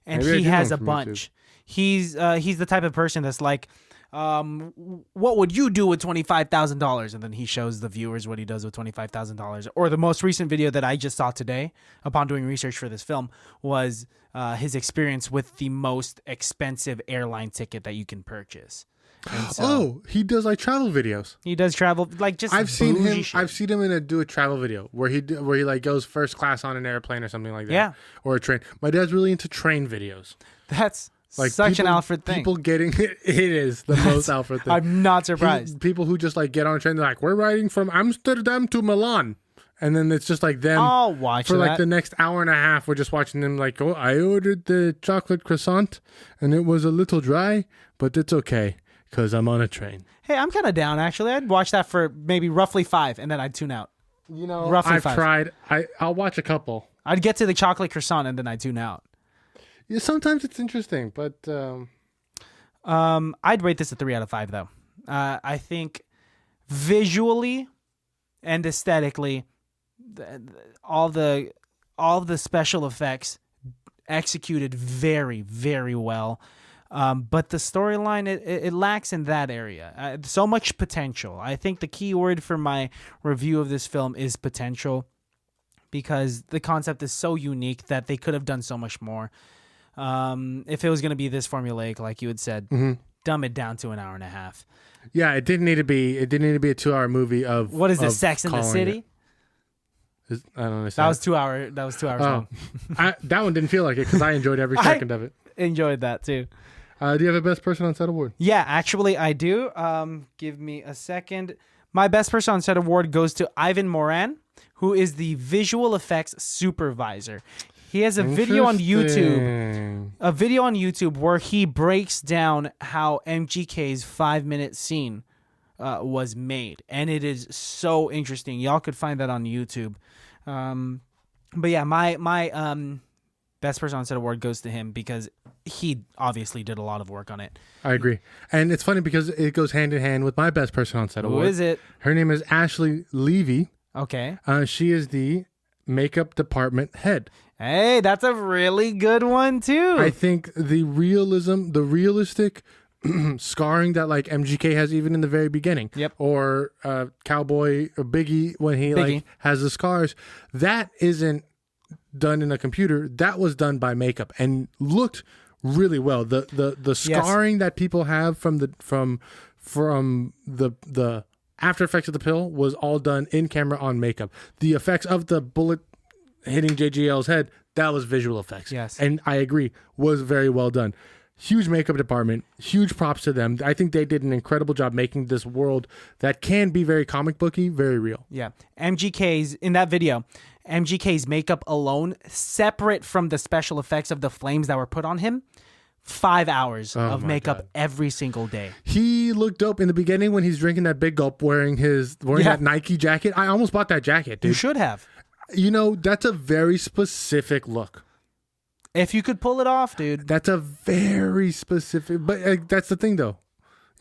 and Maybe I he do know has him a from bunch. He's the type of person that's like, what would you do with $25,000? And then he shows the viewers what he does with $25,000. Or the most recent video that I just saw today, upon doing research for this film, was his experience with the most expensive airline ticket that you can purchase. And so He does like travel videos. he does travel, like just I've seen him. bougie shit. I've seen him do a travel video where he like goes first class on an airplane or something like that. Yeah. Or a train. My dad's really into train videos. That's Like such people, an Alfred thing. People getting it is the most Alfred thing. I'm not surprised. People who just like get on a train, they're like, we're riding from Amsterdam to Milan. And then it's just like them I'll watch for like that. the next hour and a half. We're just watching them like, oh, I ordered the chocolate croissant and it was a little dry, but it's okay because I'm on a train. Hey, I'm kind of down, actually. I'd watch that for maybe roughly 5, and then I'd tune out. You know, Roughly I've 5. tried. I'll watch a couple. I'd get to the chocolate croissant, and then I'd tune out. Yeah, sometimes it's interesting, but I'd rate this a 3 out of 5, though. I think visually and aesthetically, all the special effects executed very, very well. But the storyline, it lacks in that area. So much potential. I think the key word for my review of this film is potential, because the concept is so unique that they could have done so much more. If it was going to be this formulaic, like you had said, dumb it down to an hour and a half. yeah, it didn't need to be. It didn't need to be a 2-hour movie of What is this, of Sex in the calling City? I don't understand. That was 2 hours long. That one didn't feel like it because I enjoyed every second of it. Enjoyed that too. Do you have a best person on set award? Yeah, actually I do. Give me a second. My best person on set award goes to Ivan Moran, who is the visual effects supervisor. He has a video on YouTube. A video on YouTube where he breaks down how MGK's 5-minute scene was made, and it is so interesting. Y'all could find that on YouTube. But yeah, my best person on set award goes to him because he obviously did a lot of work on it. I agree. And it's funny because it goes hand in hand with my best person on set award. Who is it? Her name is Ashley Levy. Okay. She is the makeup department head. Hey, that's a really good one too. I think the realistic scarring that like MGK has even in the very beginning. Yep. Or Cowboy or Biggie when he like has the scars, that isn't done in a computer. That was done by makeup and looked really well. The scarring that people have from the after effects of the pill was all done in camera on makeup. The effects of the bullet hitting JGL's head, that was visual effects. Yes. And I agree, was very well done. Huge makeup department, huge props to them. I think they did an incredible job making this world that can be very comic booky, very real. Yeah. MGK's, in that video, MGK's makeup alone, separate from the special effects of the flames that were put on him, 5 hours of makeup every single day. He looked dope in the beginning when he's drinking that big gulp wearing that Nike jacket. I almost bought that jacket, dude. You should have. You know, that's a very specific look. If you could pull it off, dude. That's a very specific, but that's the thing though.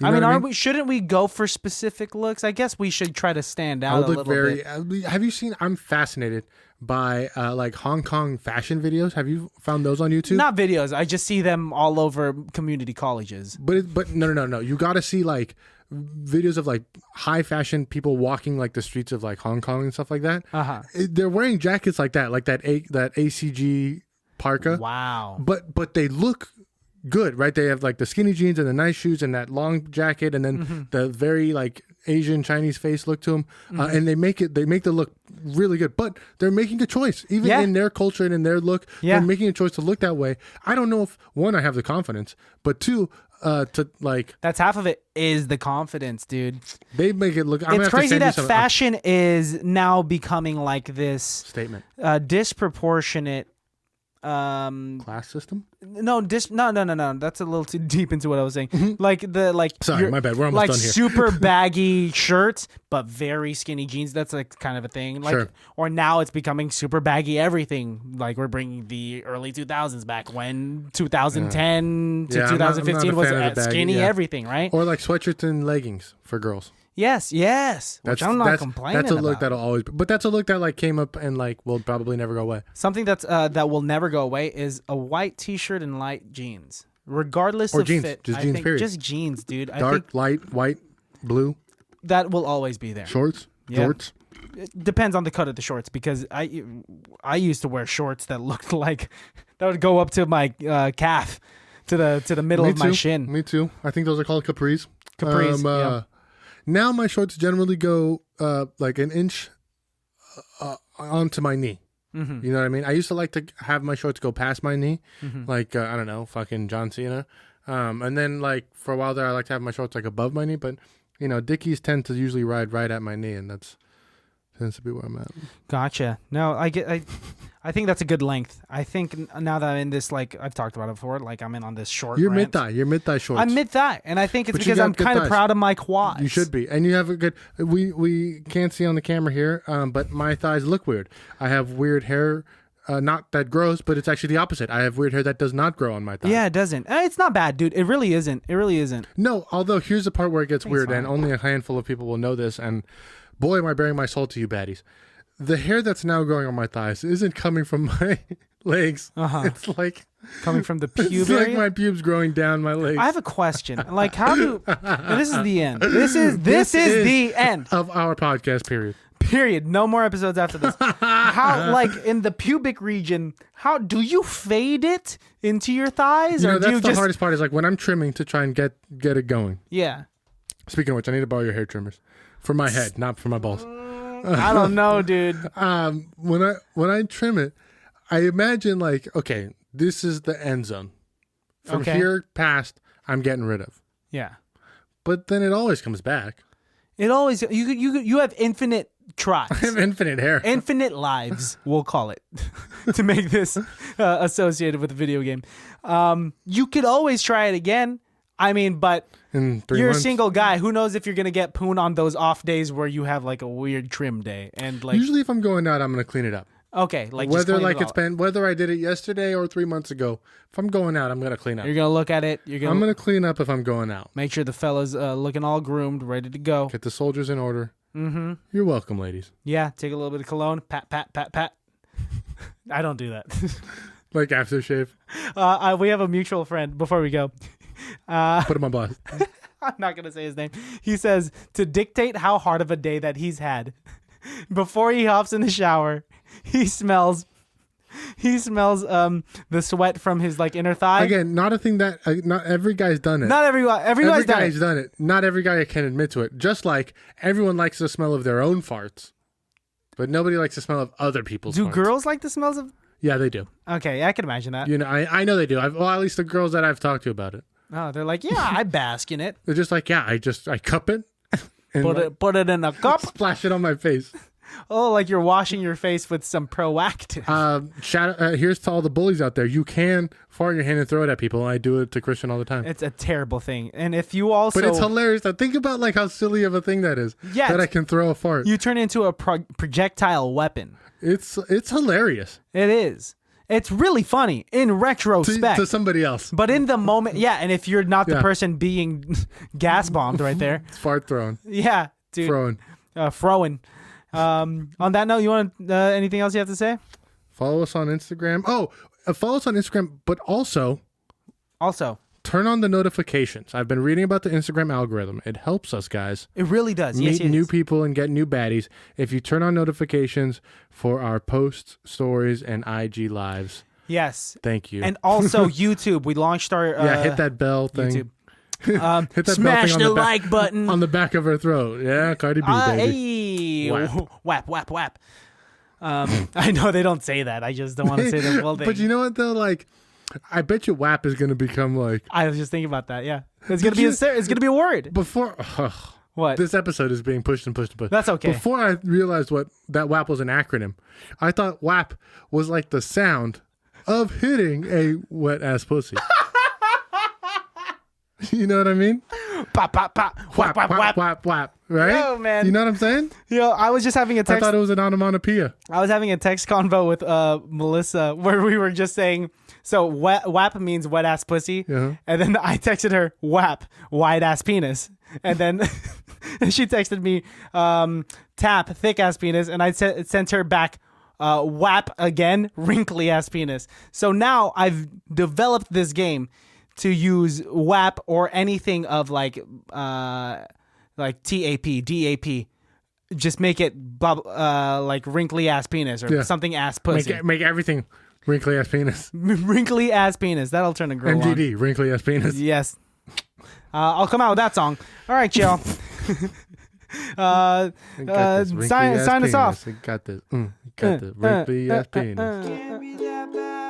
I mean, shouldn't we go for specific looks? I guess we should try to stand out a little bit. Have you seen, I'm fascinated by like Hong Kong fashion videos. Have you found those on YouTube? Not videos. I just see them all over community colleges. But no. You got to see like videos of like high fashion people walking like the streets of like Hong Kong and stuff like that. They're wearing jackets like that, like that ACG parka. Wow. But they look good, right? They have like the skinny jeans and the nice shoes and that long jacket and then the very like Asian Chinese face look to them, and they make the look really good. But they're making a choice, even in their culture and in their look. They're making a choice to look that way. I don't know if one, I have the confidence, but two, to like, that's half of it is the confidence, dude. They make it look. It's crazy that fashion is now becoming like this statement, disproportionate class system. No. That's a little too deep into what I was saying. Sorry, my bad. We're almost like done here. super baggy shirts, but very skinny jeans. That's like kind of a thing. Like, or now it's becoming super baggy everything. Like we're bringing the early 2000s back when 2010 to 2015 was skinny everything, right? Or like sweatshirts and leggings for girls. Yes. Which I'm not complaining That's a look about. that'll always be, but that's a look that like came up and like will probably never go away. Something that's that will never go away is a white t-shirt and light jeans, regardless of jeans, fit. just jeans, period. Just jeans, dude. Dark, I think light, white, blue. That will always be there. Shorts, Yeah. jorts. It depends on the cut of the shorts, because I used to wear shorts that looked like that would go up to my calf, to the middle of my shin. Me too. I think those are called capris. Capris. Now my shorts generally go like an inch onto my knee. Mm-hmm. You know what I mean? I used to like to have my shorts go past my knee, like I don't know, fucking John Cena. And then like for a while there, I like to have my shorts like above my knee. But you know, Dickies tend to usually ride right at my knee, and that's Tends to be where I'm at. Gotcha. No, I think that's a good length. I think now that I'm in this, like I've talked about it before, like I'm in on this short. You're rant. mid-thigh. You're mid-thigh shorts. I'm mid-thigh, and I think it's But you because got I'm good kind of thighs. proud of my quads. You should be, and you have a good. We can't see on the camera here, but my thighs look weird. I have weird hair. Not that grows, but it's actually the opposite. I have weird hair that does not grow on my thighs. Yeah, it doesn't. It's not bad, dude. It really isn't. It really isn't. No, although here's the part where it gets weird, fine. and only a handful of people will know this. And boy, am I bearing my soul to you, baddies. The hair that's now growing on my thighs isn't coming from my legs. It's like Coming from the pube it's like area. my pubes growing down my legs. I have a question. Like, how do? And this is the end. This is the end. of our podcast. Period. Period. No more episodes after this. How, like, in the pubic region, how do you fade it into your thighs, You know, or do that's you the just? hardest part. Is like when I'm trimming to try and get it going. Yeah. Speaking of which, I need to borrow your hair trimmers for my head, not for my balls. I don't know, dude. When I trim it, I imagine like, okay, this is the end zone. From Okay. here past, I'm getting rid of. Yeah. But then it always comes back. It always you have infinite tries. I have infinite hair. Infinite lives, we'll call it, to make this associated with a video game. You could always try it again. I mean, but In 3 you're months. a single guy. Who knows if you're gonna get poon on those off days where you have like a weird trim day and like. Usually, if I'm going out, I'm gonna clean it up. Okay, like just Whether clean like it it's all. been, whether I did it yesterday or 3 months ago, if I'm going out, I'm gonna clean up. You're gonna look at it. I'm gonna clean up if I'm going out. make sure the fella's looking all groomed, ready to go. Get the soldiers in order. Mm-hmm. You're welcome, ladies. Yeah, take a little bit of cologne. Pat, pat, pat, pat. I don't do that. Like aftershave. We have a mutual friend. Before we go, Put him on blast. I'm not gonna say his name. He says to dictate how hard of a day that he's had. Before he hops in the shower, he smells the sweat from his like inner thigh. Again, not a thing that not every guy's done it. Not everyone. Every Everyone's done guy's it. done it. Not every guy can admit to it. Just like everyone likes the smell of their own farts, but nobody likes the smell of other people's Do farts. girls like the smells of? Yeah, they do. Okay, I can imagine that. You know, I know they do. Well, at least the girls that I've talked to about it. Oh, they're like, yeah, I bask in it. They're just like, yeah, I cup it and Put it in a cup. splash it on my face. Oh, like you're washing your face with some Proactive. Here's to all the bullies out there. You can fart in your hand and throw it at people. I do it to Christian all the time. It's a terrible thing. And if you also But it's hilarious. Now, think about like how silly of a thing that is. Yeah, that I can throw a fart. you turn into a projectile weapon. It's hilarious It is. It's really funny in retrospect. to somebody else. But in the moment, yeah, and if you're not the Yeah. person being gas bombed right there, It's fart throwing, yeah, dude, throwing. Frowen. On that note, you want anything else you have to say? Follow us on Instagram. Oh, follow us on Instagram, but also Also, turn on the notifications. I've been reading about the Instagram algorithm. It helps us, guys, it really does. meet Yes, new yes. people and get new baddies. If you turn on notifications for our posts, stories, and IG lives, Yes. thank you. And also YouTube. We launched our hit that bell thing. YouTube. Hit that Smash bell thing the on the back, like button. on the back of her throat. Yeah, Cardi B, baby. Hey, Whap. whap, whap, whap. I know they don't say that. I just don't want to say the full thing. But you know what though? Like, I bet you WAP is gonna become like I was just thinking about that. Yeah, it's gonna be it's gonna be a word. before. What? This episode is being pushed and pushed and pushed. That's okay. Before I realized that WAP was an acronym, I thought WAP was like the sound of hitting a wet ass pussy. You know what I mean? Pop, pop, pop. Whap, whap, whap. whap, whap. Right? Yo, man. You know what I'm saying? Yo, I was just having a I text. thought it was an onomatopoeia. I was having a text convo with Melissa where we were just saying, so whap means wet ass pussy, Yeah. and then I texted her whap wide ass penis, and then she texted me tap thick ass penis, and I sent her back whap again wrinkly ass penis. So now I've developed this game to use whap or anything of like TAP, DAP. Just make it like wrinkly ass penis or Yeah. something ass pussy. Make everything wrinkly ass penis. Wrinkly ass penis. That'll turn a girl on. MGD, wrinkly ass penis. Yes. I'll come out with that song. All right, y'all. I got this wrinkly ass sign us penis. off. I got this. Got the wrinkly ass penis. Can't be that bad.